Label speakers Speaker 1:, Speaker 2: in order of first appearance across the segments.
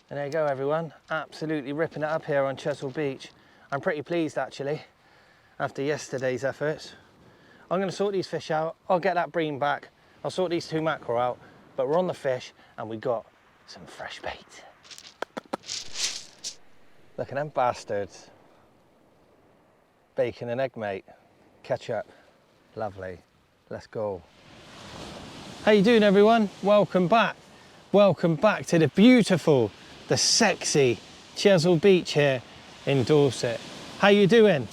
Speaker 1: And there you go everyone, absolutely ripping it up here on Chesil Beach. I'm pretty pleased actually, after yesterday's efforts. I'm going to sort these fish out, I'll get that bream back, I'll sort these 2 mackerel out, but we're on the fish and we got some fresh bait. Look at them bastards. Bacon and egg, mate. Ketchup, lovely. Let's go. How you doing everyone? Welcome back. Welcome back to the beautiful, the sexy Chesil Beach here in Dorset. How you doing?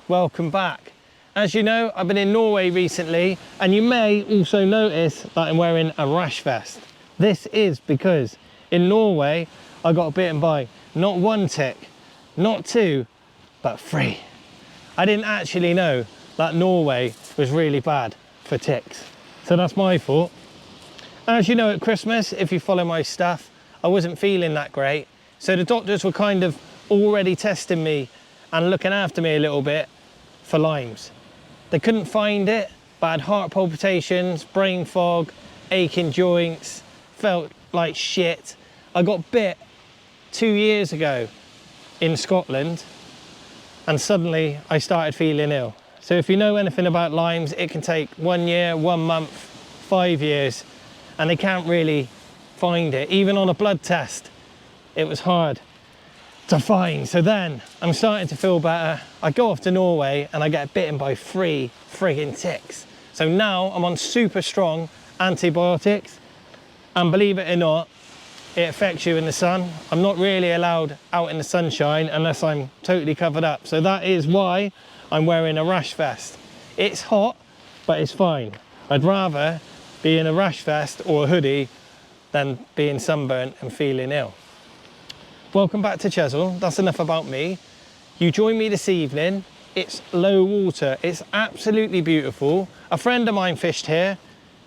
Speaker 1: Welcome back. As you know, I've been in Norway recently, and you may also notice that I'm wearing a rash vest. This is because in Norway, I got bitten by not 1 tick, not 2, but 3. I didn't actually know that Norway was really bad for ticks. So that's my fault. As you know, at Christmas, if you follow my stuff, I wasn't feeling that great. So the doctors were kind of already testing me and looking after me a little bit for Lyme's. They couldn't find it, but I had heart palpitations, brain fog, aching joints, felt like shit. I got bit 2 years ago in Scotland, and suddenly I started feeling ill. So if you know anything about Lyme's, it can take 1 year, 1 month, 5 years, and they can't really find it. Even on a blood test, it was hard to find. So then I'm starting to feel better. I go off to Norway and I get bitten by 3 friggin' ticks. So now I'm on super strong antibiotics, and believe it or not, it affects you in the sun. I'm not really allowed out in the sunshine unless I'm totally covered up. So that is why I'm wearing a rash vest. It's hot, but it's fine. I'd rather be in a rash vest or a hoodie than being sunburnt and feeling ill. Welcome back to Chesil. That's enough about me. You join me this evening. It's low water. It's absolutely beautiful. A friend of mine fished here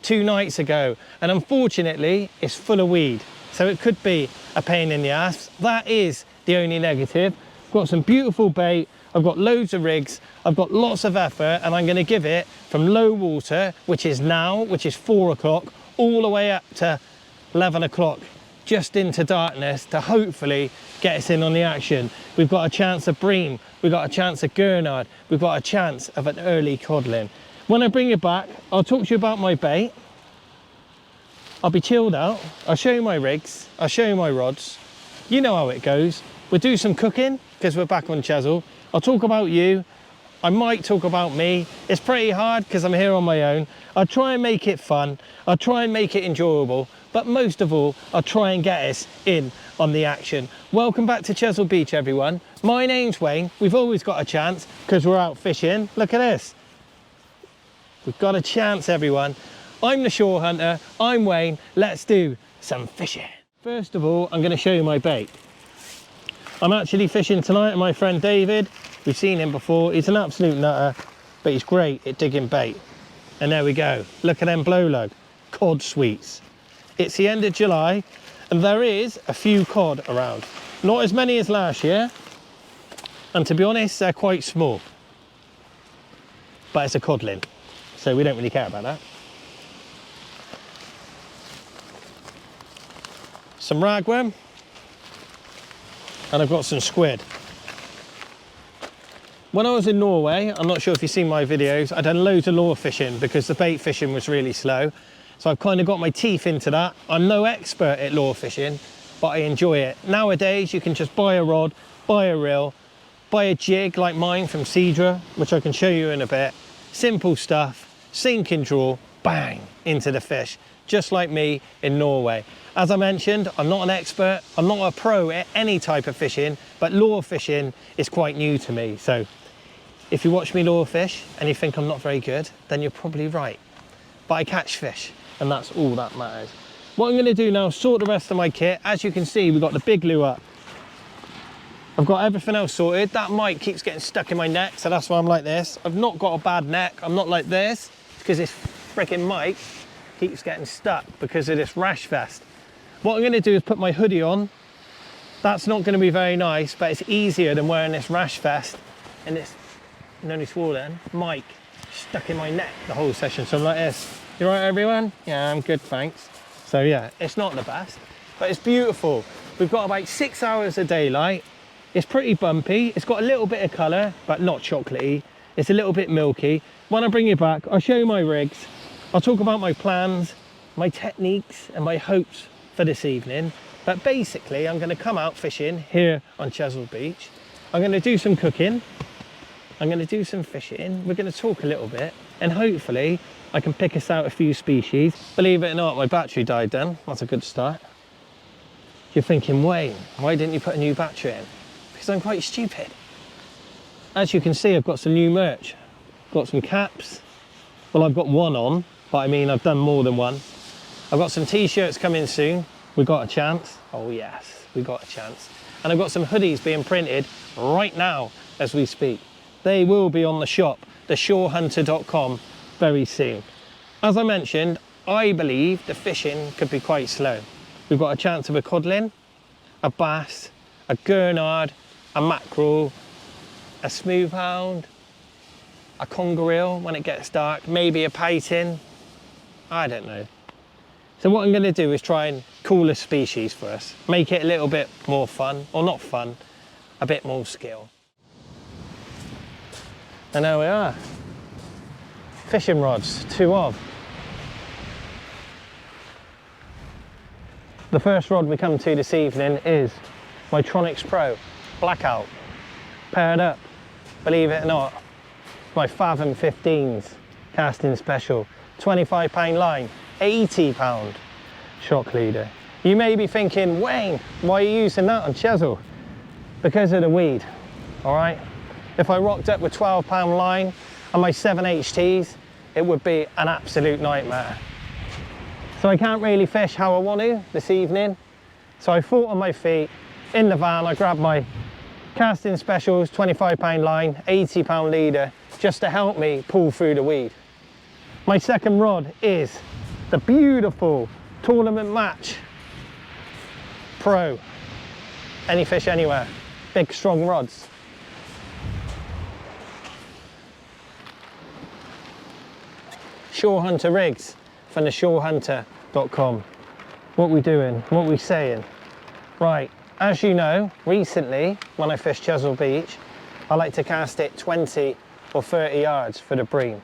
Speaker 1: 2 nights ago, and unfortunately it's full of weed. So it could be a pain in the ass. That is the only negative. I've got some beautiful bait. I've got loads of rigs. I've got lots of effort, and I'm going to give it from low water, which is now, which is 4 o'clock, all the way up to 11 o'clock, just into darkness, to hopefully get us in on the action. We've got a chance of bream. We've got a chance of gurnard. We've got a chance of an early codling. When I bring it back, I'll talk to you about my bait. I'll be chilled out. I'll show you my rigs. I'll show you my rods. You know how it goes. We'll do some cooking because we're back on Chesil. I'll talk about you. I might talk about me. It's pretty hard because I'm here on my own. I'll try and make it fun. I'll try and make it enjoyable. But most of all, I'll try and get us in on the action. Welcome back to Chesil Beach, everyone. My name's Wayne. We've always got a chance because we're out fishing. Look at this. We've got a chance, everyone. I'm the shore hunter. I'm Wayne. Let's do some fishing. First of all, I'm going to show you my bait. I'm actually fishing tonight with my friend David. We've seen him before. He's an absolute nutter, but he's great at digging bait. And there we go. Look at them blow lug, cod sweets. It's the end of July, and there is a few cod around. Not as many as last year, and to be honest, they're quite small. But it's a codling, so we don't really care about that. Some ragworm, and I've got some squid. When I was in Norway, I'm not sure if you've seen my videos, I done loads of lure fishing because the bait fishing was really slow. So I've kind of got my teeth into that. I'm no expert at lure fishing, but I enjoy it. Nowadays, you can just buy a rod, buy a reel, buy a jig like mine from Cedra, which I can show you in a bit. Simple stuff, sink and draw, bang, into the fish, just like me in Norway. As I mentioned, I'm not an expert, I'm not a pro at any type of fishing, but lure fishing is quite new to me. So if you watch me lure fish and you think I'm not very good, then you're probably right. But I catch fish, and that's all that matters. What I'm going to do now is sort the rest of my kit. As you can see, we've got the big lure up. I've got everything else sorted. That mic keeps getting stuck in my neck, so that's why I'm like this. I've not got a bad neck. I'm not like this because this freaking mic keeps getting stuck because of this rash vest. What I'm going to do is put my hoodie on. That's not going to be very nice, but it's easier than wearing this rash vest and this, nearly swore then, mic stuck in my neck the whole session. So I'm like this. You right, everyone? Yeah, I'm good, thanks. So yeah, it's not the best, but it's beautiful. We've got about 6 hours of daylight. It's pretty bumpy. It's got a little bit of colour, but not chocolatey. It's a little bit milky. When I bring you back, I'll show you my rigs. I'll talk about my plans, my techniques, and my hopes for this evening. But basically, I'm going to come out fishing here on Chesil Beach. I'm going to do some cooking. I'm going to do some fishing. We're going to talk a little bit, and hopefully I can pick us out a few species. Believe it or not, my battery died then. That's a good start. You're thinking, Wayne, why didn't you put a new battery in? Because I'm quite stupid. As you can see, I've got some new merch. Got some caps. Well, I've got one on, but I mean, I've done more than one. I've got some t-shirts coming soon. We got a chance. Oh yes, we got a chance. And I've got some hoodies being printed right now as we speak. They will be on the shop, theshorehunter.com, very soon. As I mentioned, I believe the fishing could be quite slow. We've got a chance of a codlin, a bass, a gurnard, a mackerel, a smooth hound, a conger when it gets dark, maybe a pating, I don't know. So what I'm going to do is try and call a species for us, make it a little bit more fun, or not fun, a bit more skill. And there we are, fishing rods, 2 of. The first rod we come to this evening is my Tronix Pro Blackout, paired up, believe it or not, my Fathom 15s casting special, 25 pound line, 80 pound shock leader. You may be thinking, Wayne, why are you using that on Chesil? Because of the weed, all right? If I rocked up with 12 pound line and my 7 HTs, it would be an absolute nightmare. So I can't really fish how I want to this evening. So I thought on my feet, in the van, I grabbed my casting specials, 25 pound line, 80 pound leader, just to help me pull through the weed. My second rod is the beautiful Tournament Match Pro. Any fish anywhere, big strong rods. Shore Hunter rigs from theshorehunter.com. What we doing? What we saying? Right, as you know, recently when I fish Chesil Beach, I like to cast it 20 or 30 yards for the bream.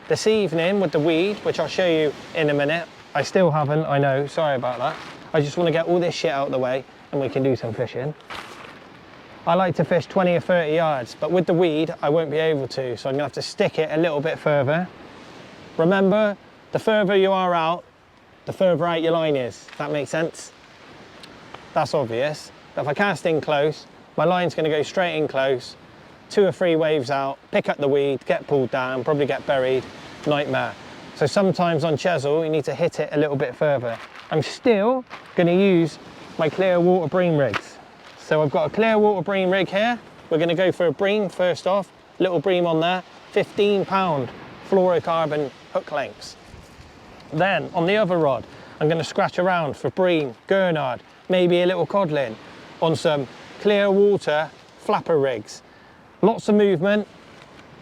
Speaker 1: This evening with the weed, which I'll show you in a minute, I still haven't, I know, sorry about that. I just want to get all this shit out of the way and we can do some fishing. I like to fish 20 or 30 yards, but with the weed, I won't be able to, so I'm gonna have to stick it a little bit further. Remember, the further you are out, the further out your line is. That makes sense? That's obvious. But if I cast in close, my line's gonna go straight in close, 2 or 3 waves out, pick up the weed, get pulled down, probably get buried, nightmare. So sometimes on Chesil, you need to hit it a little bit further. I'm still gonna use my clear water bream rigs. So I've got a clear water bream rig here. We're gonna go for a bream first off, little bream on there, 15 pound fluorocarbon hook lengths. Then on the other rod, I'm going to scratch around for bream, gurnard, maybe a little codlin on some clear water flapper rigs. Lots of movement,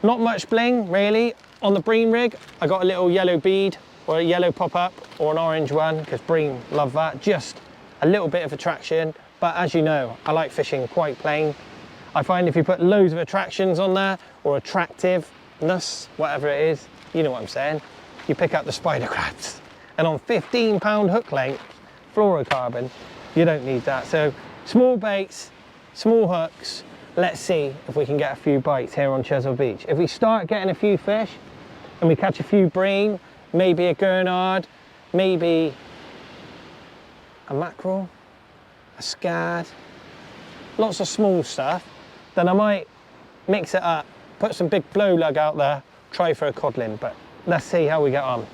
Speaker 1: not much bling really. On the bream rig, I got a little yellow bead or a yellow pop-up or an orange one because bream love that. Just a little bit of attraction, but as you know, I like fishing quite plain. I find if you put loads of attractions on there or attractiveness, whatever it is, you know what I'm saying, you pick up the spider crabs. And on 15 pound hook length fluorocarbon, you don't need that. So small baits, small hooks. Let's see if we can get a few bites here on Chesil Beach. If we start getting a few fish and we catch a few bream, maybe a gurnard, maybe a mackerel, a scad, lots of small stuff, then I might mix it up, put some big blow lug out there, try for a codlin, but let's see how we get on.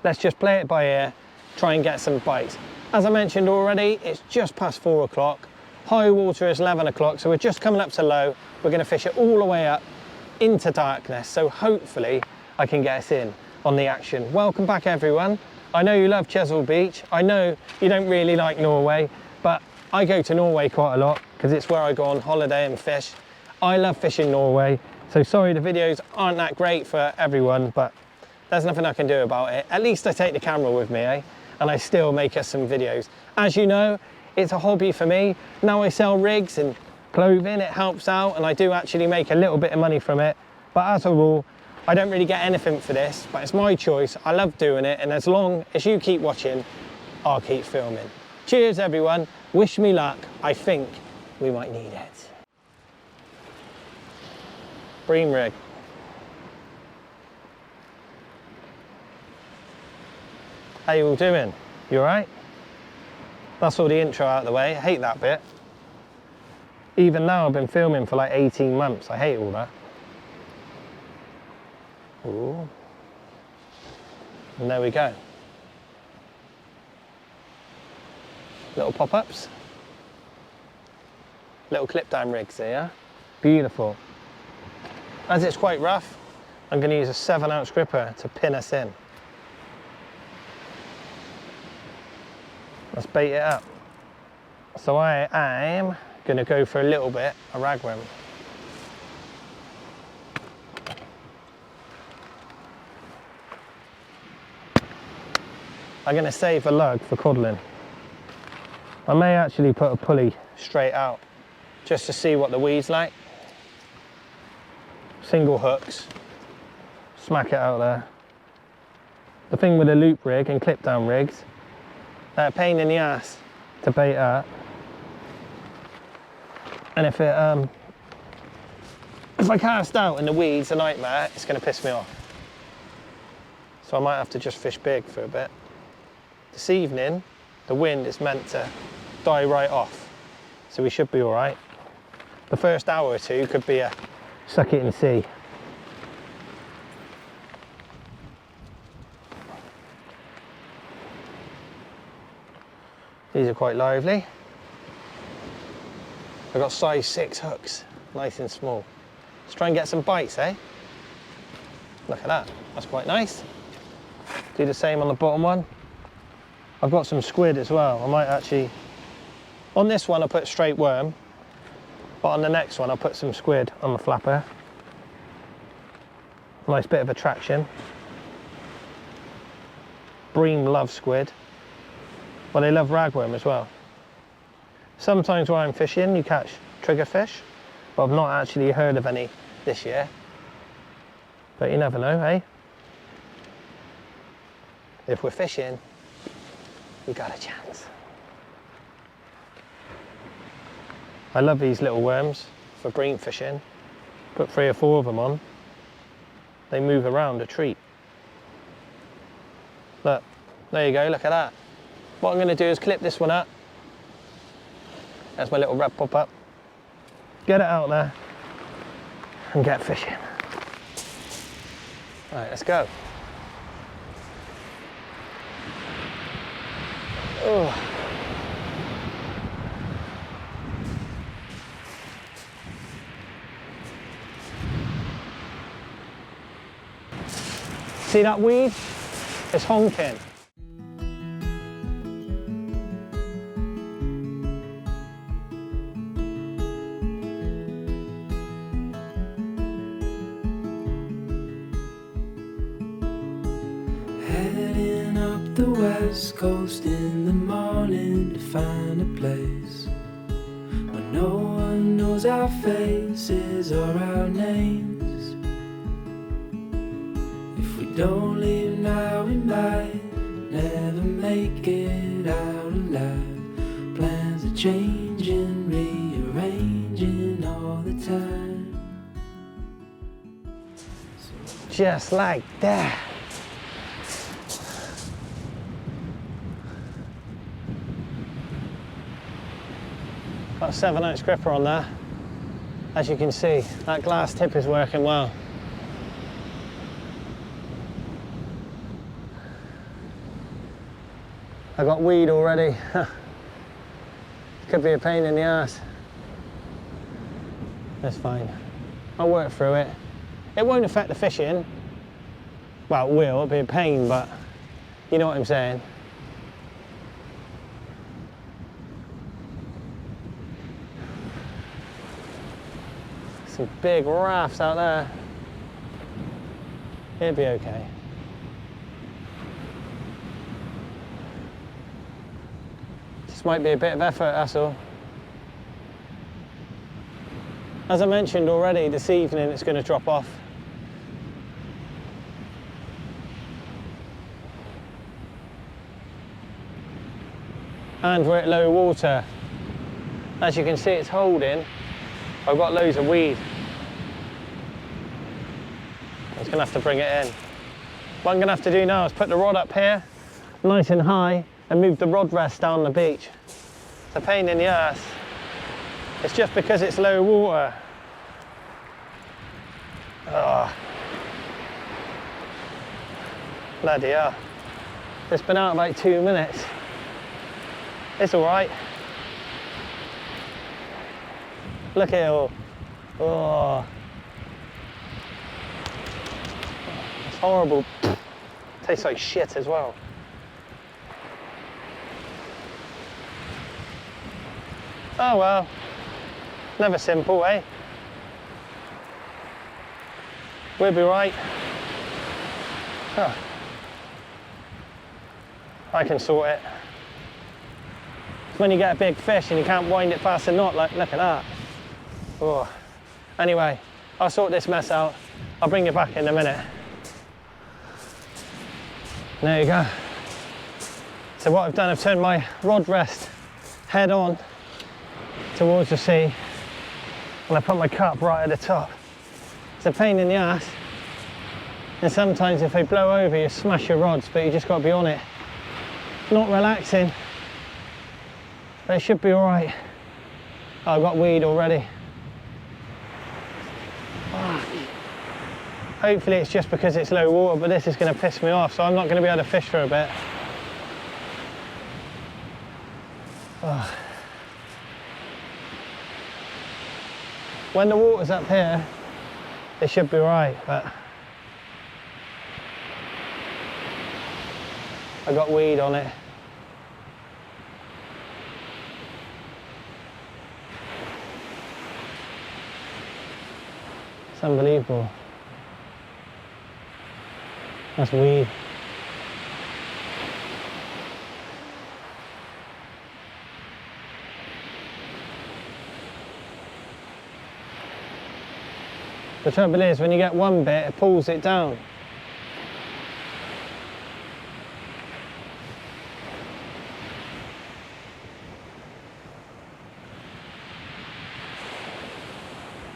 Speaker 1: Let's just play it by ear, try and get some bites. As I mentioned already, it's just past 4 o'clock. High water is 11 o'clock, so we're just coming up to low. We're gonna fish it all the way up into darkness, so hopefully I can get us in on the action. Welcome back everyone. I know you love Chesil Beach. I know you don't really like Norway, but I go to Norway quite a lot because it's where I go on holiday and fish. I love fishing Norway, so sorry the videos aren't that great for everyone, but there's nothing I can do about it. At least I take the camera with me, eh? And I still make us some videos. As you know, it's a hobby for me. Now I sell rigs and clothing, it helps out, and I do actually make a little bit of money from it. But as a rule, I don't really get anything for this, but it's my choice. I love doing it, and as long as you keep watching, I'll keep filming. Cheers, everyone. Wish me luck. I think we might need it. Bream rig. How you all doing? You all right? That's all the intro out of the way. I hate that bit. Even now, I've been filming for like 18 months. I hate all that. Ooh. And there we go. Little pop-ups. Little clip down rigs here. Beautiful. As it's quite rough, I'm going to use a 7-ounce gripper to pin us in. Let's bait it up. So I am going to go for a little bit of ragworm. I'm going to save a lug for coddling. I may actually put a pulley straight out just to see what the weed's like. Single hooks, smack it out there. The thing with a loop rig and clip down rigs, they're a pain in the ass to bait up. And if I cast out and the weed's a nightmare, it's going to piss me off. So I might have to just fish big for a bit. This evening, the wind is meant to die right off, so we should be all right. The first hour or two could be a suck it and see. These are quite lively. I've got size 6 hooks, nice and small. Let's try and get some bites, eh? Look at that, that's quite nice. Do the same on the bottom one. I've got some squid as well. I might actually, on this one I'll put straight worm, but on the next one I'll put some squid on the flapper. Nice bit of attraction. Bream love squid. Well, they love ragworm as well. Sometimes while I'm fishing you catch triggerfish, but I've not actually heard of any this year. But you never know, eh? If we're fishing, we got a chance. I love these little worms for bream fishing. Put 3 or 4 of them on. They move around a treat. Look, there you go, look at that. What I'm going to do is clip this one up. That's my little rub pop up. Get it out there and get fishing. All right, let's go. Oh. See that weed? It's honking.
Speaker 2: Heading up the west coast in the morning to find a place where no one knows our faces or our names. If we don't leave now, we might never make it out alive. Plans are changing, rearranging all the time.
Speaker 1: Just like that. Got a 7-ounce gripper on there. As you can see, that glass tip is working well. I got weed already. Could be a pain in the ass. That's fine. I'll work through it. It won't affect the fishing. Well, it will, it'll be a pain, but you know what I'm saying. Some big rafts out there. It'll be okay. Just This might be a bit of effort, that's all. As I mentioned already, this evening it's going to drop off. And we're at low water. As you can see, it's holding. I've got loads of weed. I'm just going to have to bring it in. What I'm going to have to do now is put the rod up here, nice and high, and move the rod rest down the beach. It's a pain in the ass. It's just because it's low water. Oh. Bloody hell. It's been out about 2 minutes. It's all right. Look at it all. Oh. It's horrible. Tastes like shit as well. Oh well. Never simple, eh? We'll be right. Oh. I can sort it. It's when you get a big fish and you can't wind it past the knot, like, look at that. Oh. Anyway, I'll sort this mess out. I'll bring you back in a minute. There you go. So what I've done, I've turned my rod rest head on towards the sea, and I put my cup right at the top. It's a pain in the ass, and sometimes if they blow over you smash your rods, but you just got to be on it. Not relaxing, but it should be all right. Oh, I've got weed already. Oh. Hopefully it's just because it's low water, but this is going to piss me off, so I'm not going to be able to fish for a bit. Oh. When the water's up here, it should be right, but I got weed on it. It's unbelievable. That's weed. The trouble is, when you get one bit, it pulls it down.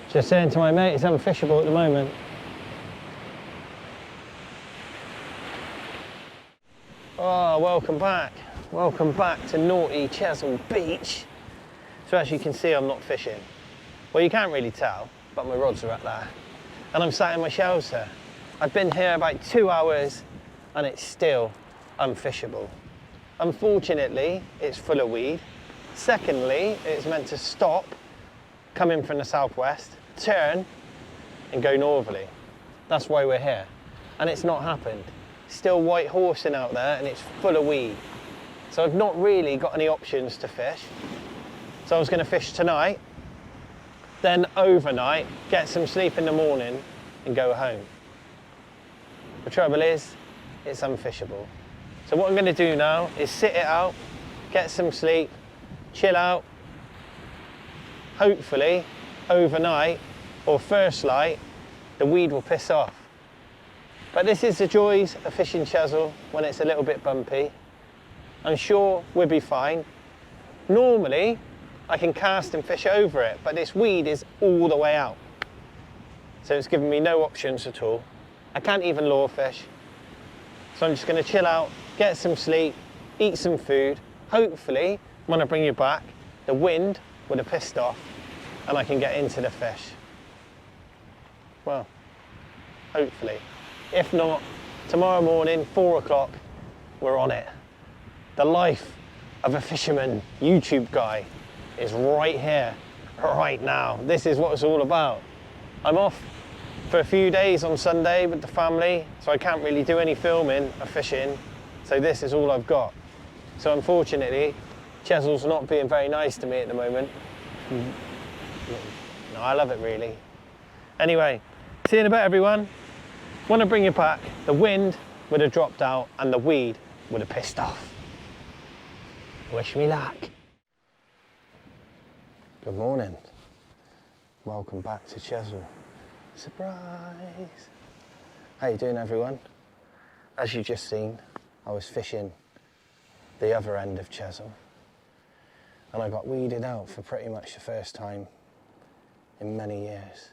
Speaker 1: Just saying to my mate, it's unfishable at the moment. Oh, welcome back. Welcome back to naughty Chesil Beach. So as you can see, I'm not fishing. Well, you can't really tell, but my rods are up there. And I'm sat in my shelter. I've been here about 2 hours and it's still unfishable. Unfortunately, it's full of weed. Secondly, it's meant to stop, coming from the southwest, turn and go northerly. That's why we're here. And it's not happened. Still white horsing out there and it's full of weed. So I've not really got any options to fish. So I was going to fish tonight, then overnight, get some sleep in the morning and go home. The trouble is, it's unfishable. So what I'm going to do now is sit it out, get some sleep, chill out. Hopefully, overnight or first light, the weed will piss off. But this is the joys of fishing Chesil when it's a little bit bumpy. I'm sure we'll be fine. Normally, I can cast and fish over it, but this weed is all the way out. So it's given me no options at all. I can't even lure fish. So I'm just going to chill out, get some sleep, eat some food. Hopefully, when I bring you back, the wind would have pissed off and I can get into the fish. Well, hopefully. If not, tomorrow morning, 4 o'clock, we're on it. The life of a fisherman YouTube guy is right here, right now. This is what it's all about. I'm off for a few days on Sunday with the family, so I can't really do any filming of fishing. So this is all I've got. So unfortunately, Chesil's not being very nice to me at the moment. No, I love it really. Anyway, see you in a bit, everyone. When I bring you back, the wind would have dropped out and the weed would have pissed off. Wish me luck. Good morning. Welcome back to Chesil. Surprise! How you doing, everyone? As you just seen, I was fishing the other end of Chesil and I got weeded out for pretty much the first time in many years.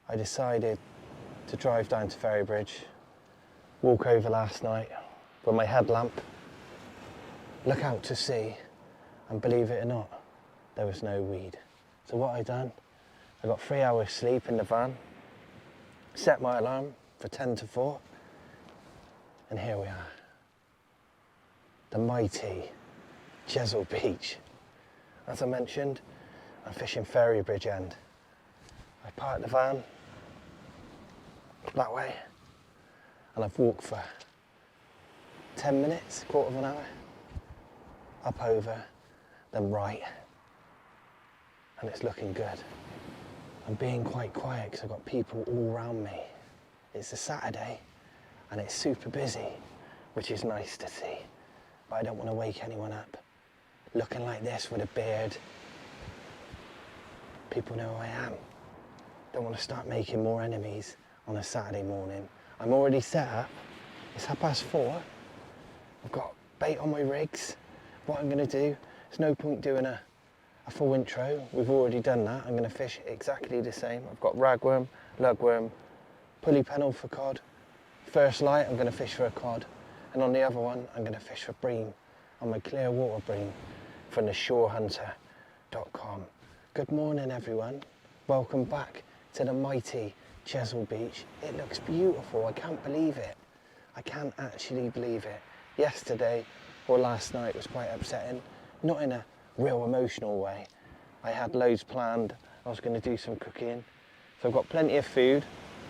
Speaker 1: I decided to drive down to Ferrybridge, walk over last night with my headlamp, look out to sea, and believe it or not, there was no weed. So what I done, I got 3 hours sleep in the van, set my alarm for 10 to 4, and here we are. The mighty Chesil Beach. As I mentioned, I'm fishing Ferrybridge end. I parked the van that way, and I've walked for 10 minutes, quarter of an hour, up over, then right, and it's looking good. I'm being quite quiet because I've got people all around me. It's a Saturday and it's super busy, which is nice to see, but I don't want to wake anyone up. Looking like this with a beard, people know who I am. Don't want to start making more enemies on a Saturday morning. I'm already set up, it's 4:30. I've got bait on my rigs. What I'm going to do, there's no point doing a full intro. We've already done that. I'm going to fish exactly the same. I've got ragworm, lugworm, pulley pennel for cod. First light, I'm going to fish for a cod. And on the other one, I'm going to fish for bream on my clear water bream from the shorehunter.com. Good morning, everyone. Welcome back to the mighty Chesil Beach. It looks beautiful. I can't believe it. I can't actually believe it. Yesterday, or last night, was quite upsetting, not in a real emotional way. I had loads planned. I was going to do some cooking. So I've got plenty of food.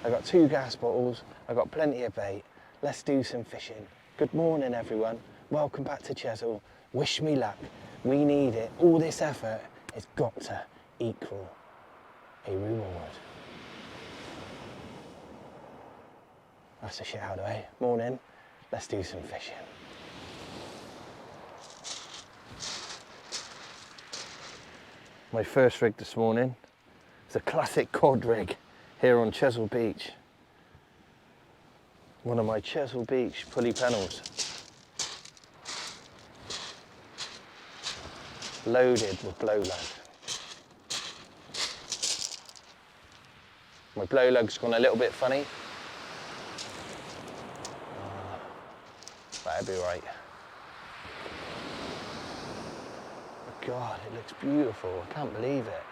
Speaker 1: I've got 2 gas bottles. I've got plenty of bait. Let's do some fishing. Good morning, everyone. Welcome back to Chesil. Wish me luck. We need it. All this effort has got to equal a reward. That's the shit out of the way. Morning. Let's do some fishing. My first rig this morning is a classic cod rig here on Chesil Beach. One of my Chesil Beach pulley pennels. Loaded with blow lug. My blow lug's gone a little bit funny. That'll be right. God, it looks beautiful. I can't believe it.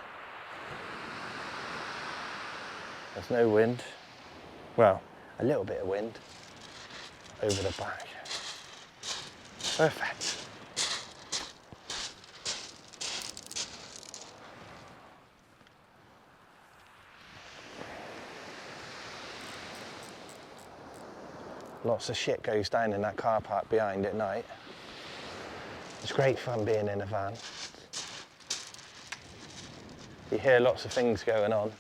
Speaker 1: There's no wind. Well, a little bit of wind over the back. Perfect. Lots of shit goes down in that car park behind at night. It's great fun being in a van. You hear lots of things going on.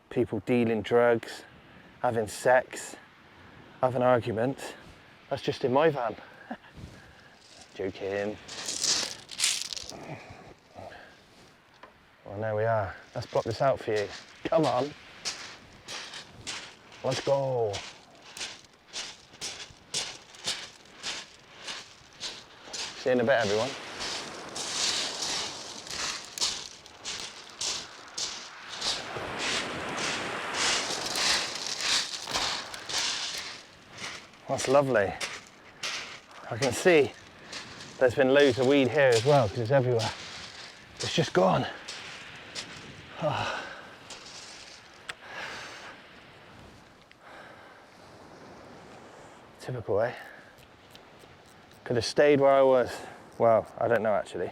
Speaker 1: People dealing drugs, having sex, having arguments. That's just in my van. Joking. Well, there we are. Let's block this out for you. Come on. Let's go. See you in a bit, everyone. That's lovely. I can see there's been loads of weed here as well because it's everywhere. It's just gone. Oh. Typical, eh? Could have stayed where I was. Well, I don't know actually.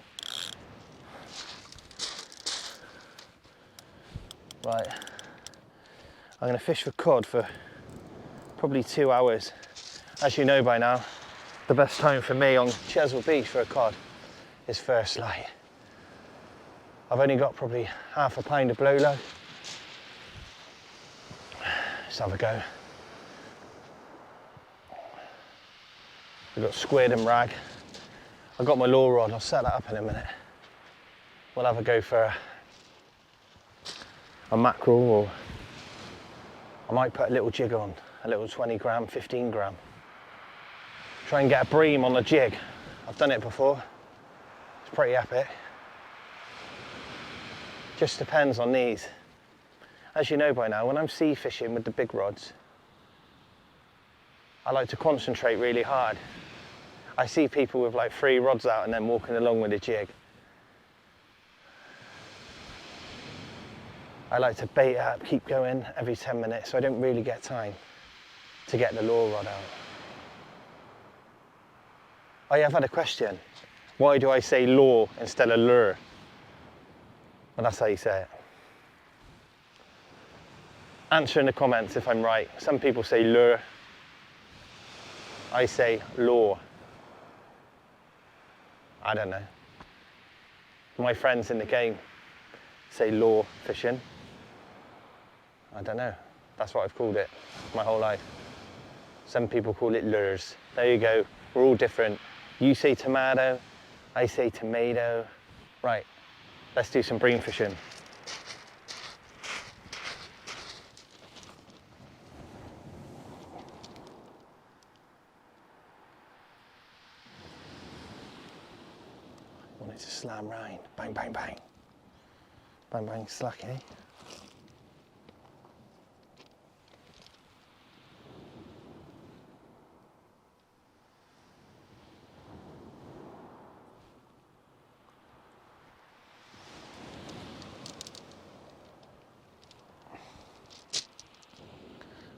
Speaker 1: Right, I'm going to fish for cod for probably 2 hours. As you know by now, the best time for me on Chesil Beach for a cod is first light. I've only got probably half a pound of blow lug. Let's have a go. We've got squid and rag. I've got my lure rod, I'll set that up in a minute. We'll have a go for a mackerel, or I might put a little jig on, a little 20 gram, 15 gram. Try and get a bream on the jig. I've done it before. It's pretty epic. Just depends on these. As you know by now, when I'm sea fishing with the big rods, I like to concentrate really hard. I see people with like 3 rods out and then walking along with a jig. I like to bait up, keep going every 10 minutes, so I don't really get time to get the lure rod out. I have had a question. Why do I say lure instead of lure? Well, that's how you say it. Answer in the comments if I'm right. Some people say lure. I say lure. I don't know. My friends in the game say lure fishing. I don't know. That's what I've called it my whole life. Some people call it lures. There you go. We're all different. You say tomato, I say tomato. Right, let's do some bream fishing. Want it to slam round. Bang, bang, bang. Bang, bang, slack, eh?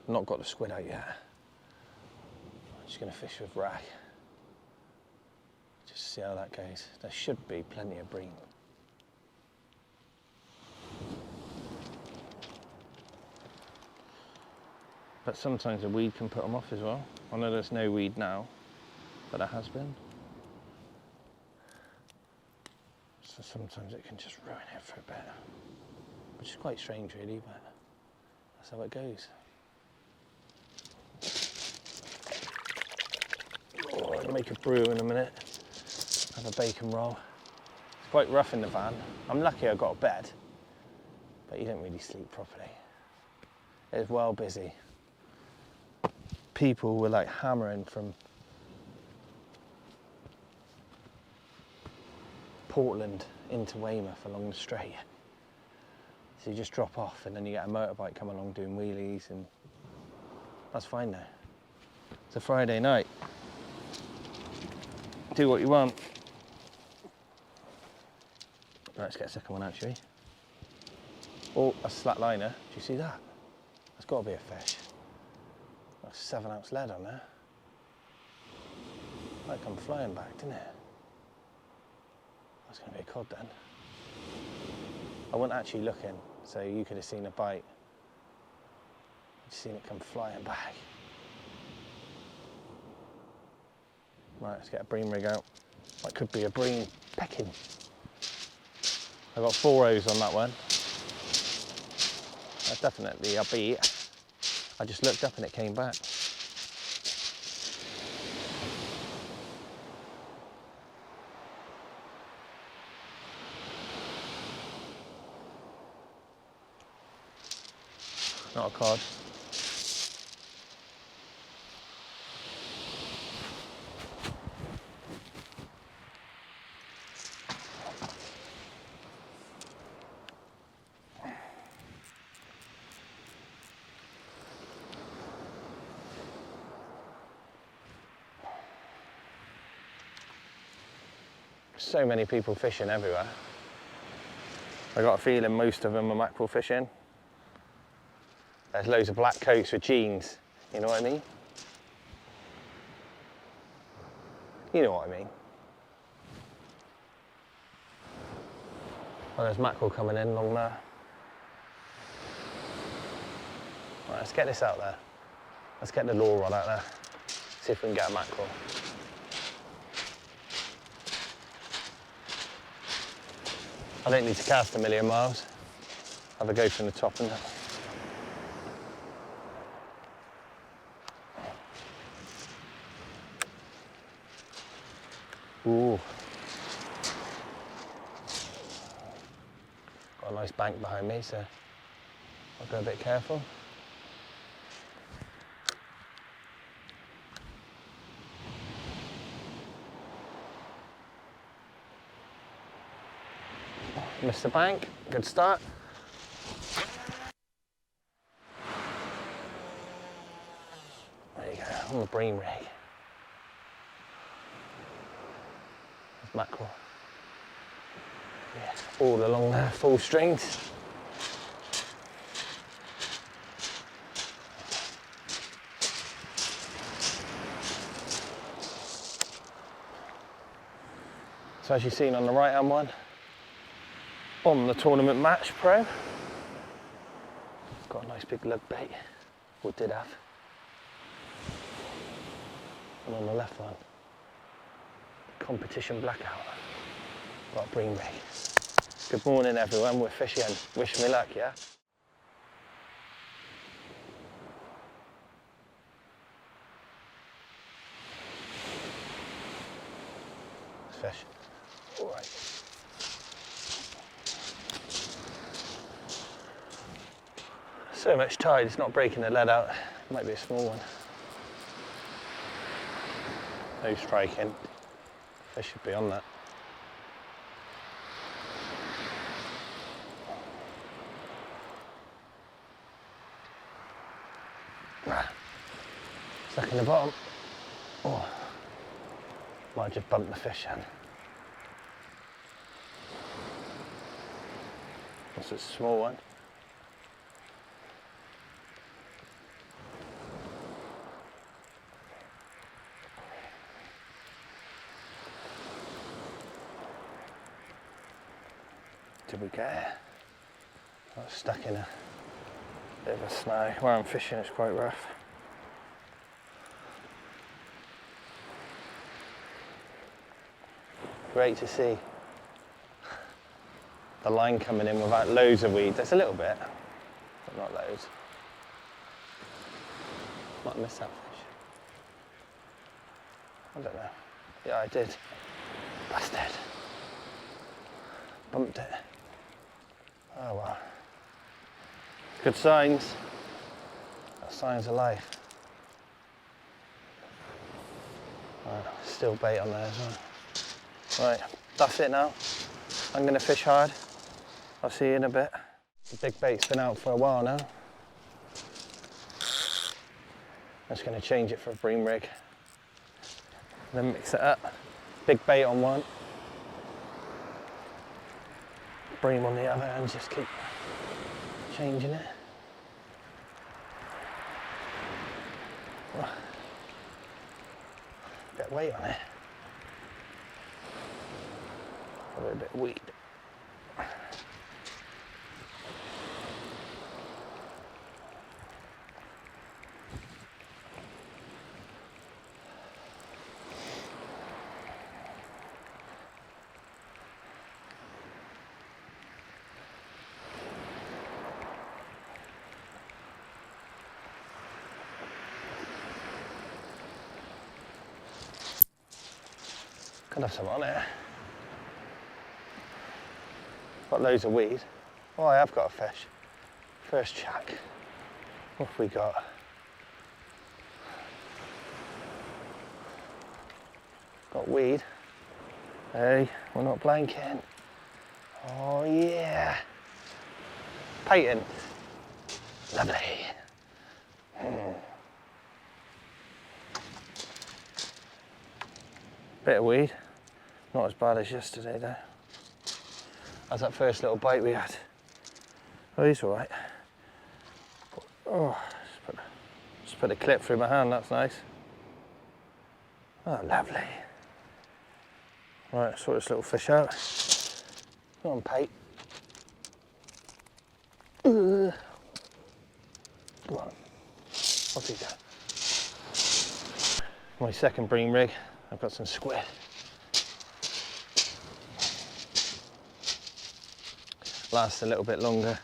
Speaker 1: I've not got the squid out yet. I'm just going to fish with rag. Just see how that goes. There should be plenty of bream. But sometimes a weed can put them off as well. I know there's no weed now, but there has been. So sometimes it can just ruin it for a bit. Which is quite strange really, but that's how it goes. Oh, I'll make a brew in a minute. Have a bacon roll. It's quite rough in the van. I'm lucky I got a bed, but you don't really sleep properly. It's well busy. People were like hammering from Portland into Weymouth along the straight. So you just drop off and then you get a motorbike come along doing wheelies, and that's fine though. It's a Friday night. Do what you want. Right, let's get a second one out, shall we? Oh, a slack liner. Do you see that? That's got to be a fish. Got a 7-ounce lead on there. Might come flying back, didn't it? That's going to be a cod then. I wasn't actually looking, so you could have seen a bite. You've seen it come flying back. Right, let's get a bream rig out. That could be a bream pecking. I got 4 O's on that one. That's definitely a beat. I just looked up and it came back. Not a cod. So many people fishing everywhere. I got a feeling most of them are mackerel fishing. There's loads of black coats with jeans, you know what I mean? You know what I mean. Well, there's mackerel coming in along there. Right, let's get this out there. Let's get the lure rod out there. See if we can get a mackerel. I don't need to cast a million miles. Have a go from the top and Ooh. Got a nice bank behind me, so I'll go a bit careful. Missed the bank, good start. There you go, on the bream rig. There's mackerel. Yeah, all along there, full strings. So as you've seen on the right hand one, on the tournament match pro, got a nice big lug bait, or did have. And on the left one, competition blackout, got a bream rig. Good morning everyone, we're fishing, wish me luck, yeah? Let's fish. All right. So much tide, it's not breaking the lead out. Might be a small one. No striking. Fish should be on that. Stuck in the bottom. Oh. Might just bump the fish in. That's a small one. Did we get it? I was stuck in a bit of a snow. Where I'm fishing it's quite rough. Great to see the line coming in without loads of weed. There's a little bit, but not loads. Might have missed that fish. I don't know. Yeah, I did. Bastard. Bumped it. Oh well. Good signs. Got signs of life. Right, still bait on there as well. Right, that's it now. I'm gonna fish hard. I'll see you in a bit. The big bait's been out for a while now. I'm just gonna change it for a bream rig. Then mix it up. Big bait on one. Bream on the other and just keep changing it. Bit of weight on it. A little bit of weed. Could have some on it. Got loads of weed. Oh, I have got a fish. First check. What have we got? Got weed. Hey, we're not blanking. Oh yeah. Patent. Lovely. Bit of weed. Not as bad as yesterday though. How's that first little bite we had? Oh, he's all right. Oh, just put a clip through my hand, that's nice. Oh, lovely. Right, sort this little fish out. Come on, Pate. Come on. What's he done? My second bream rig. I've got some squid. Lasts a little bit longer.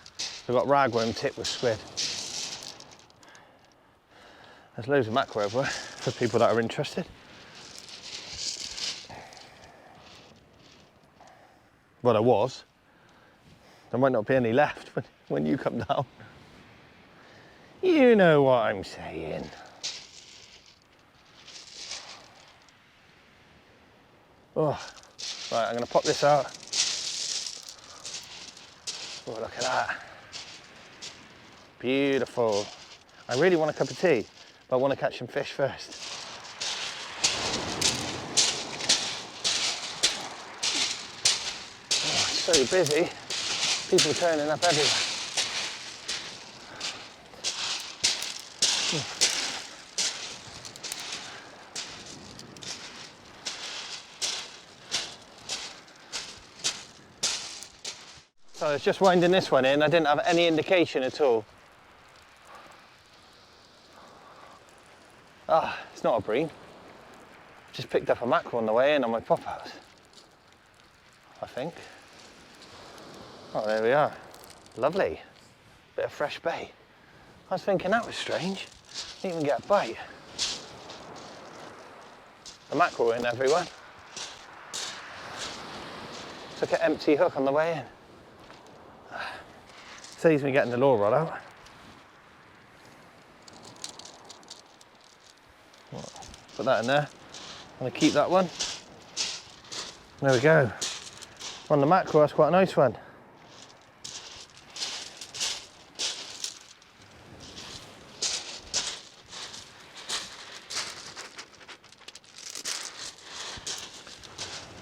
Speaker 1: We've got ragworm tip with squid. There's loads of mackerel everywhere for people that are interested. Well, there was. There might not be any left when you come down. You know what I'm saying. Oh, right, I'm gonna pop this out. Oh, look at that. Beautiful. I really want a cup of tea, but I want to catch some fish first. Oh, it's so busy. People turning up everywhere. So I was just winding this one in. I didn't have any indication at all. Ah, it's not a bream. Just picked up a mackerel on the way in on my pop-outs, I think. Oh, there we are. Lovely. Bit of fresh bait. I was thinking that was strange. Didn't even get a bite. The mackerel in, everyone. Took an empty hook on the way in. Saves me getting the lure rod out. Put that in there. I'm going to keep that one. There we go. On the mackerel, that's quite a nice one.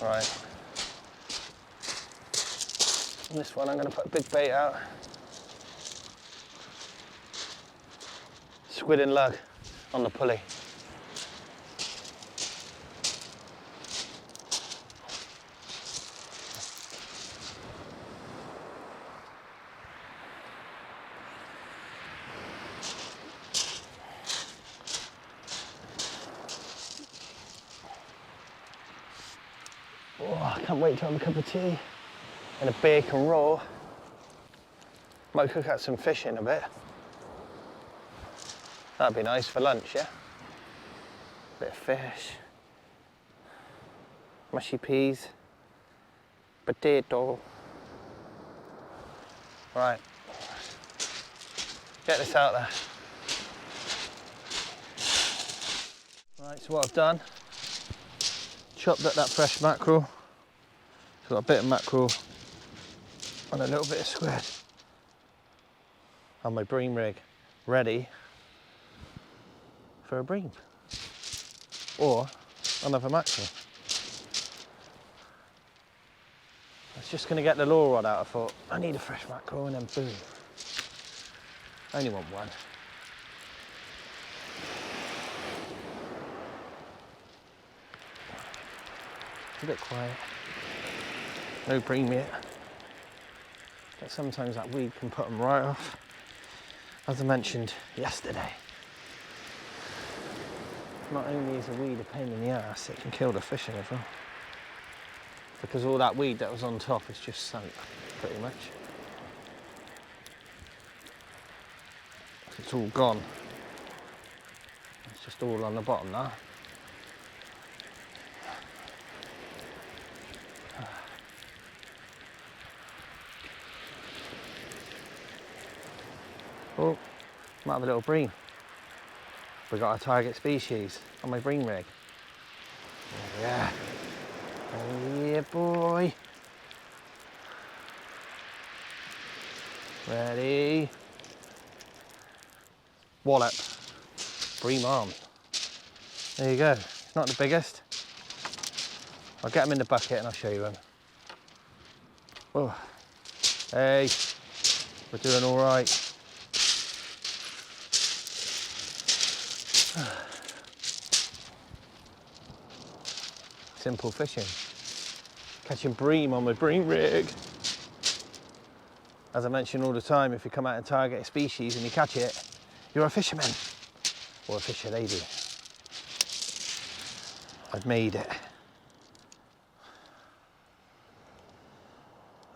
Speaker 1: Right. On this one, I'm going to put a big bait out. Squid and lug on the pulley. Oh, I can't wait to have a cup of tea and a bacon roll. Might cook out some fish in a bit. That'd be nice for lunch, yeah? Bit of fish, mushy peas, potato. Right, get this out there. Right, so what I've done, chopped up that fresh mackerel. So I've got a bit of mackerel and a little bit of squid. And my bream rig ready for a bream. Or another mackerel. I was just going to get the lure rod out. I thought, I need a fresh mackerel, and then boom. I only want one. It's a bit quiet. No bream yet. But sometimes that weed can put them right off. As I mentioned yesterday, not only is a weed a pain in the ass, it can kill the fishing as well. Because all that weed that was on top is just sunk, pretty much. It's all gone. It's just all on the bottom now. Oh, might have a little bream. We got our target species on my bream rig. Oh, yeah. Oh yeah, boy. Ready. Wallop. Bream arm. There you go. It's not the biggest. I'll get them in the bucket and I'll show you them. Oh. Hey, we're doing all right. Simple fishing. Catching bream on my bream rig. As I mention all the time, if you come out and target a species and you catch it, you're a fisherman. Or a fisher lady. I've made it.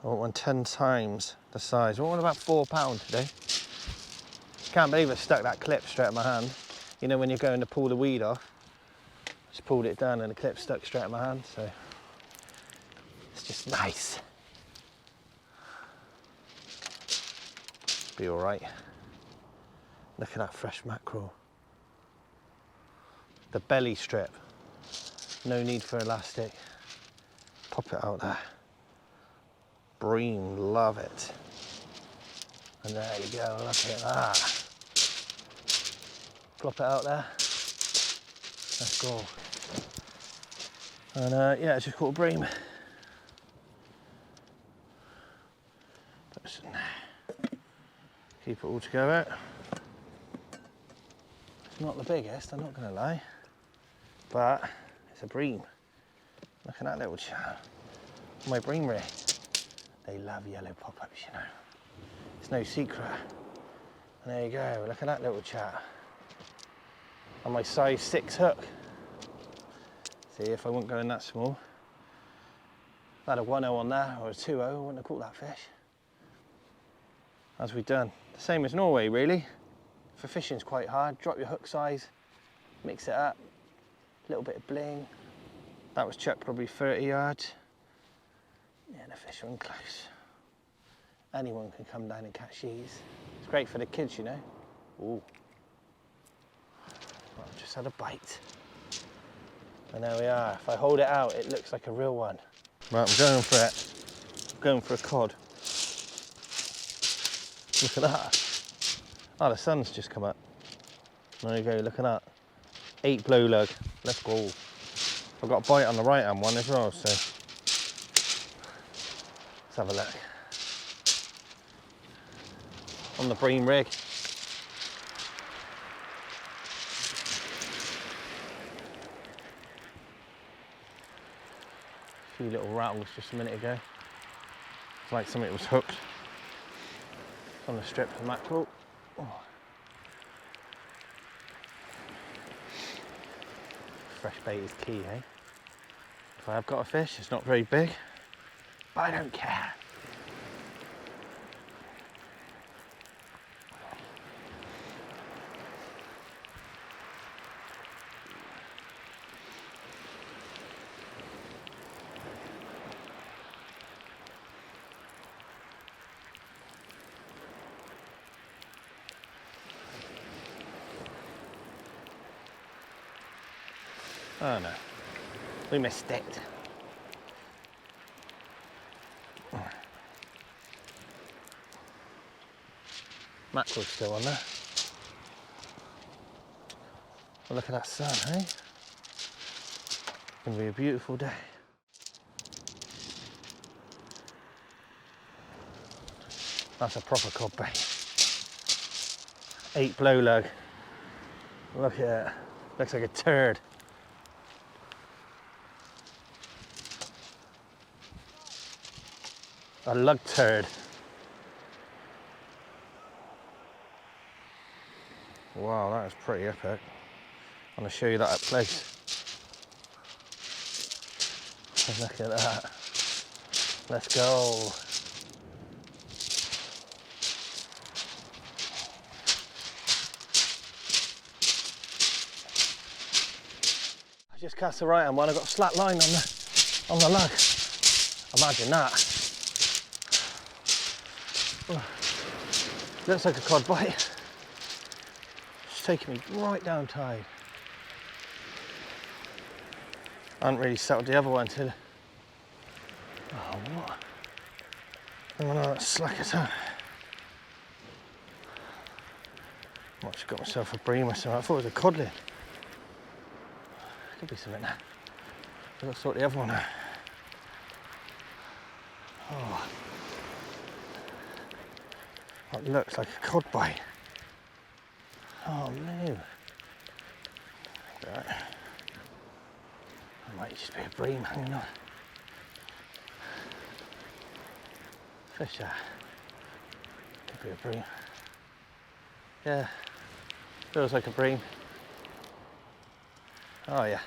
Speaker 1: I want one 10 times the size. I want one about £4 today. Can't believe I stuck that clip straight in my hand. You know when you're going to pull the weed off, just pulled it down and the clip stuck straight in my hand, so it's just nice. Be all right. Look at that fresh mackerel. The belly strip. No need for elastic. Pop it out there. Bream, love it. And there you go, look at that. Plop it out there. Let's go. And yeah, it's just called bream. Put this in there. Keep it all together. It's not the biggest, I'm not gonna lie, but it's a bream. Look at that little chat. My bream rig. They love yellow pop-ups, you know. It's no secret. And there you go, look at that little chat. On my size 6 hook. See, if I wouldn't go in that small, if I had a 1-0 on there or a 2-0, I wouldn't have caught that fish. As we've done. The same as Norway, really. For fishing's quite hard. Drop your hook size, mix it up, a little bit of bling. That was chucked probably 30 yards. Yeah, the fish are in close. Anyone can come down and catch these. It's great for the kids, you know. Ooh. Well, I've just had a bite. And there we are. If I hold it out, it looks like a real one. Right, I'm going for it. I'm going for a cod. Look at that. Oh, the sun's just come up. There you go, look at that. 8 blow lug. Let's go. I've got a bite on the right hand one as well, so let's have a look. On the bream rig. A few little rattles just a minute ago. It's like something was hooked on the strip of mackerel. Oh. Fresh bait is key, eh? If I have got a fish, it's not very big, but I don't care. Oh no, we missed it. Mackerel's still on there. Well, look at that sun, eh? It's gonna be a beautiful day. That's a proper cod bait. 8 blow lug. Look at it, looks like a turd. A lug turd. Wow, that is pretty epic. I'm going to show you that up close. Look at that. Let's go. I just cast the right hand one. I got a slack line on the lug. Imagine that. Looks like a cod bite. It's taking me right down tide. I hadn't really settled the other one till. Oh, what? I'm gonna slack it up. Might have got myself a bream or something. I thought it was a codling. Could be something there. I've got to sort the other one out. Oh. That looks like a cod bite. Oh no. Right. It might just be a bream hanging on. Fish there. Could be a bream. Yeah. Feels like a bream. Oh yeah.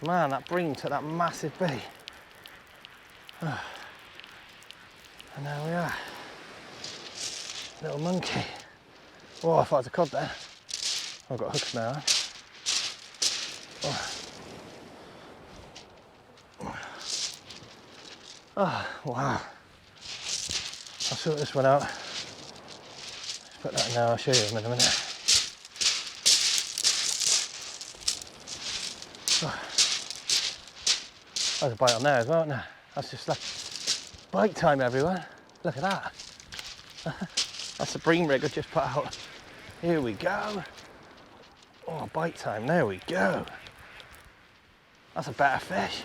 Speaker 1: Man, that bream took that massive bait. Oh. And there we are. Little monkey. Oh, I thought it was a cod there. I've got hooks now. Oh, wow. I'll sort this one out. Put that in there, I'll show you in a minute. Oh. There's a bite on there as well, isn't there? That's just like bite time, everyone. Look at that. That's the bream rig I just put out. Here we go. Oh, bite time, there we go. That's a better fish.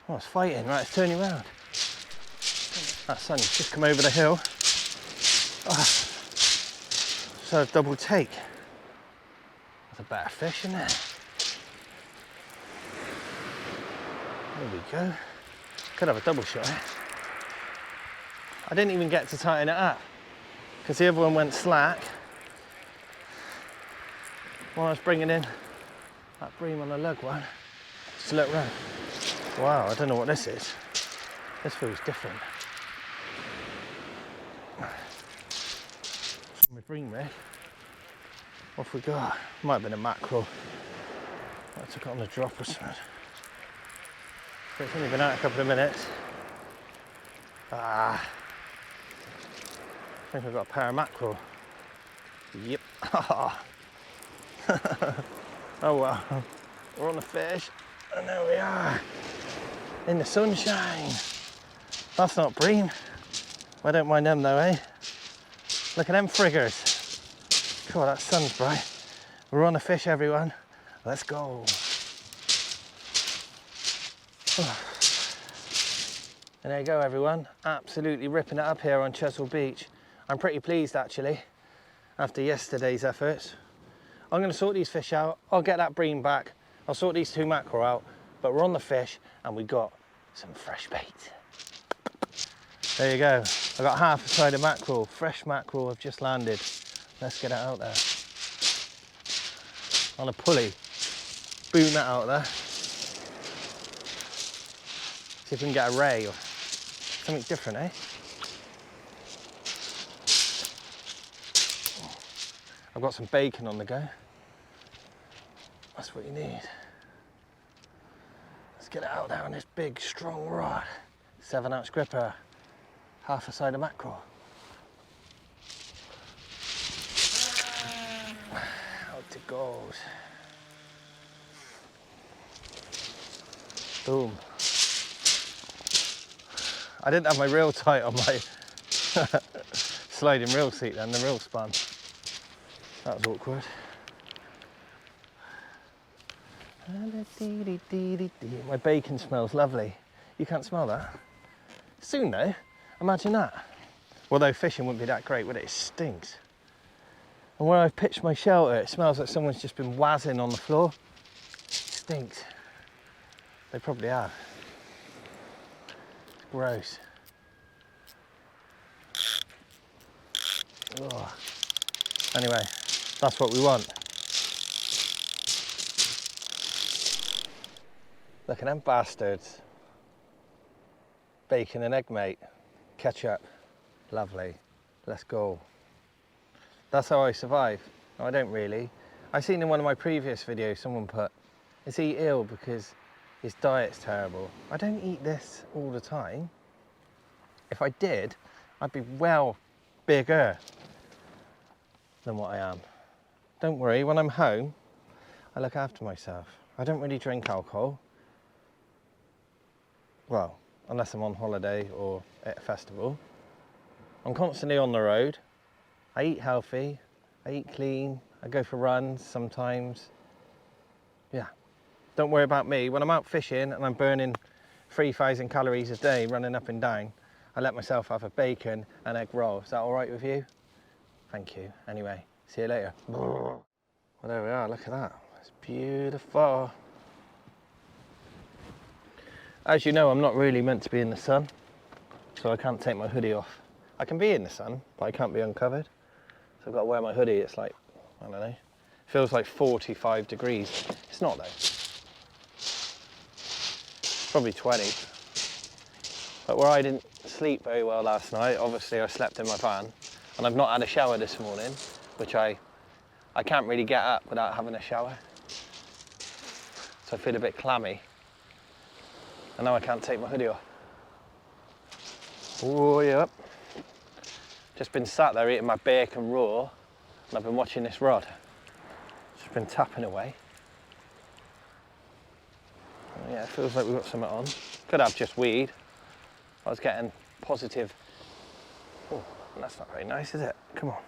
Speaker 1: Oh, it's fighting, right, it's turning around. That sun's just come over the hill. Oh, so I've double take. That's a better fish, isn't it? There we go. Could have a double shot. I didn't even get to tighten it up because the other one went slack while I was bringing in that bream on the lug one. Just a little round. Wow, I don't know what this is. This feels different. From my bream rig. What have we got? Might have been a mackerel. I took it on the drop or something. But it's only been out a couple of minutes. I think I've got a pair of mackerel. Yep. Oh well. We're on the fish, and there we are. In the sunshine. That's not bream. I don't mind them though, eh? Look at them friggers. God, that sun's bright. We're on the fish, everyone. Let's go. And there you go, everyone. Absolutely ripping it up here on Chesil Beach. I'm pretty pleased, actually, after yesterday's efforts. I'm going to sort these fish out. I'll get that bream back. I'll sort these 2 mackerel out. But we're on the fish, and we got some fresh bait. There you go. I got half a side of mackerel. Fresh mackerel have just landed. Let's get it out there. On a pulley. Boom that out there. See if we can get a ray or something different, eh? I've got some bacon on the go. That's what you need. Let's get it out there on this big, strong rod. 7-ounce gripper. Half a side of mackerel. Out it goes. Boom. I didn't have my reel tight on my sliding reel seat then, the reel spun. That was awkward. My bacon smells lovely. You can't smell that? Soon though, imagine that. Although fishing wouldn't be that great, would it? It stinks. And where I've pitched my shelter, it smells like someone's just been wazzing on the floor. It stinks. They probably have. It's gross. Ugh. Anyway, that's what we want. Look at them bastards. Bacon and egg, mate. Ketchup. Lovely. Let's go. That's how I survive. No, I don't really. I seen in one of my previous videos someone put, is he ill because his diet's terrible? I don't eat this all the time. If I did, I'd be well bigger than what I am. Don't worry, when I'm home, I look after myself. I don't really drink alcohol. Well, unless I'm on holiday or at a festival. I'm constantly on the road. I eat healthy, I eat clean, I go for runs sometimes. Yeah, don't worry about me. When I'm out fishing and I'm burning 3,000 calories a day running up and down, I let myself have a bacon and egg roll. Is that all right with you? Thank you. Anyway, see you later. Well, there we are, look at that. It's beautiful. As you know, I'm not really meant to be in the sun, so I can't take my hoodie off. I can be in the sun, but I can't be uncovered. So I've got to wear my hoodie. It's like, I don't know, feels like 45 degrees. It's not though. Probably 20. But where I didn't sleep very well last night, obviously I slept in my van, and I've not had a shower this morning, which I can't really get up without having a shower. So I feel a bit clammy. And now I can't take my hoodie off. Oh, yep. Just been sat there eating my bacon raw, and I've been watching this rod. Just been tapping away. Yeah, it feels like we've got something on. Could have just weed. I was getting positive. Oh, that's not very nice, is it? Come on.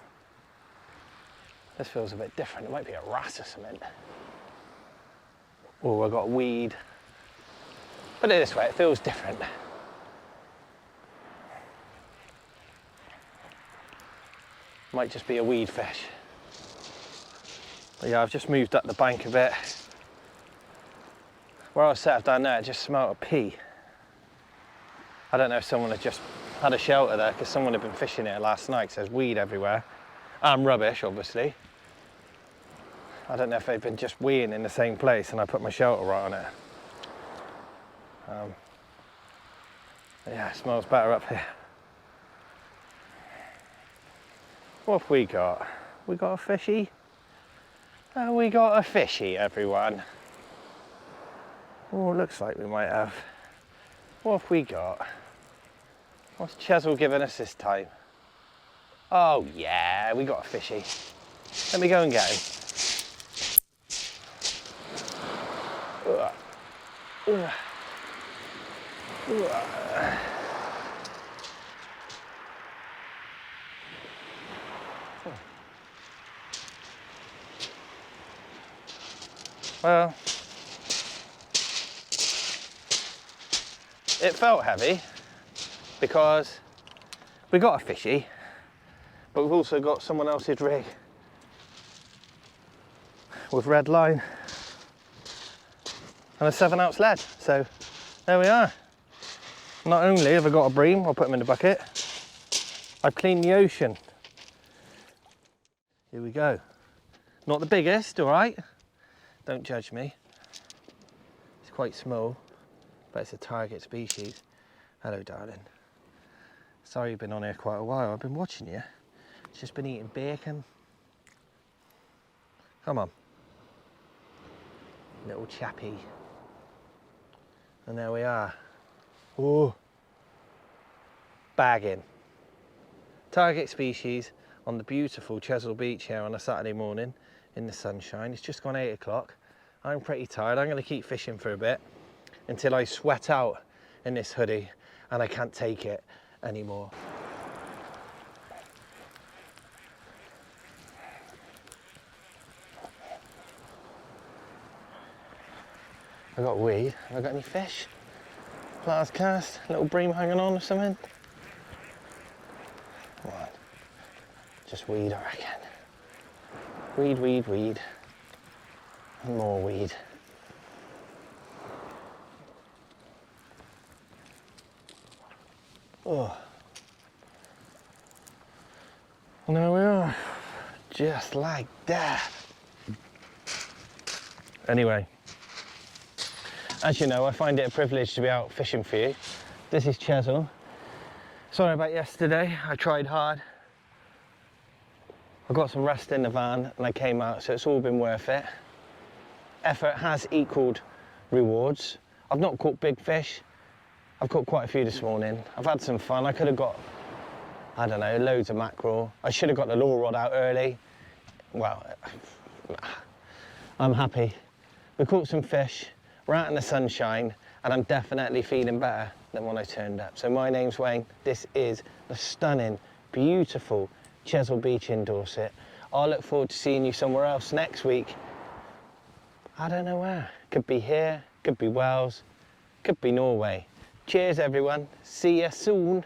Speaker 1: This feels a bit different. It might be a rat or something. Oh, I got weed. Put it this way, it feels different. Might just be a weed fish. But yeah, I've just moved up the bank a bit. Where I was set up down there, it just smelled of pee. I don't know if someone had just had a shelter there because someone had been fishing here last night, so there's weed everywhere. And rubbish, obviously. I don't know if they've been just weeing in the same place and I put my shelter right on it. Yeah, it smells better up here. What have we got? We got a fishy? Oh, we got a fishy, everyone. Oh, looks like we might have. What have we got? What's Chesil giving us this time? Oh yeah, we got a fishy. Let me go and get him. Ugh. Ugh. Ugh. Well, it felt heavy because we got a fishy, but we've also got someone else's rig with red line and a 7-ounce lead. So there we are. Not only have I got a bream, I'll put them in the bucket, I've cleaned the ocean. Here we go. Not the biggest, all right? Don't judge me. It's quite small, but it's a target species. Hello, darling. Sorry you've been on here quite a while. I've been watching you. Just been eating bacon. Come on. Little chappy. And there we are. Oh. Bagging. Target species on the beautiful Chesil beach here on a Saturday morning in the sunshine. It's just gone 8 o'clock. I'm pretty tired. I'm going to keep fishing for a bit until I sweat out in this hoodie and I can't take it anymore. I got weed. Have I got any fish? Last cast, little bream hanging on or something? What? Just weed, I reckon. Weed, weed, weed. And more weed. Oh. And there we are. Just like that. Anyway. As you know, I find it a privilege to be out fishing for you. This is Chesil. Sorry about yesterday, I tried hard. I got some rest in the van and I came out, so it's all been worth it. Effort has equaled rewards. I've not caught big fish. I've caught quite a few this morning. I've had some fun. I could have got, I don't know, loads of mackerel. I should have got the lure rod out early. Well, I'm happy. We caught some fish. We're out in the sunshine and I'm definitely feeling better than when I turned up. So my name's Wayne. This is the stunning, beautiful Chesil Beach in Dorset. I look forward to seeing you somewhere else next week. I don't know where. Could be here, could be Wales, could be Norway. Cheers everyone. See you soon.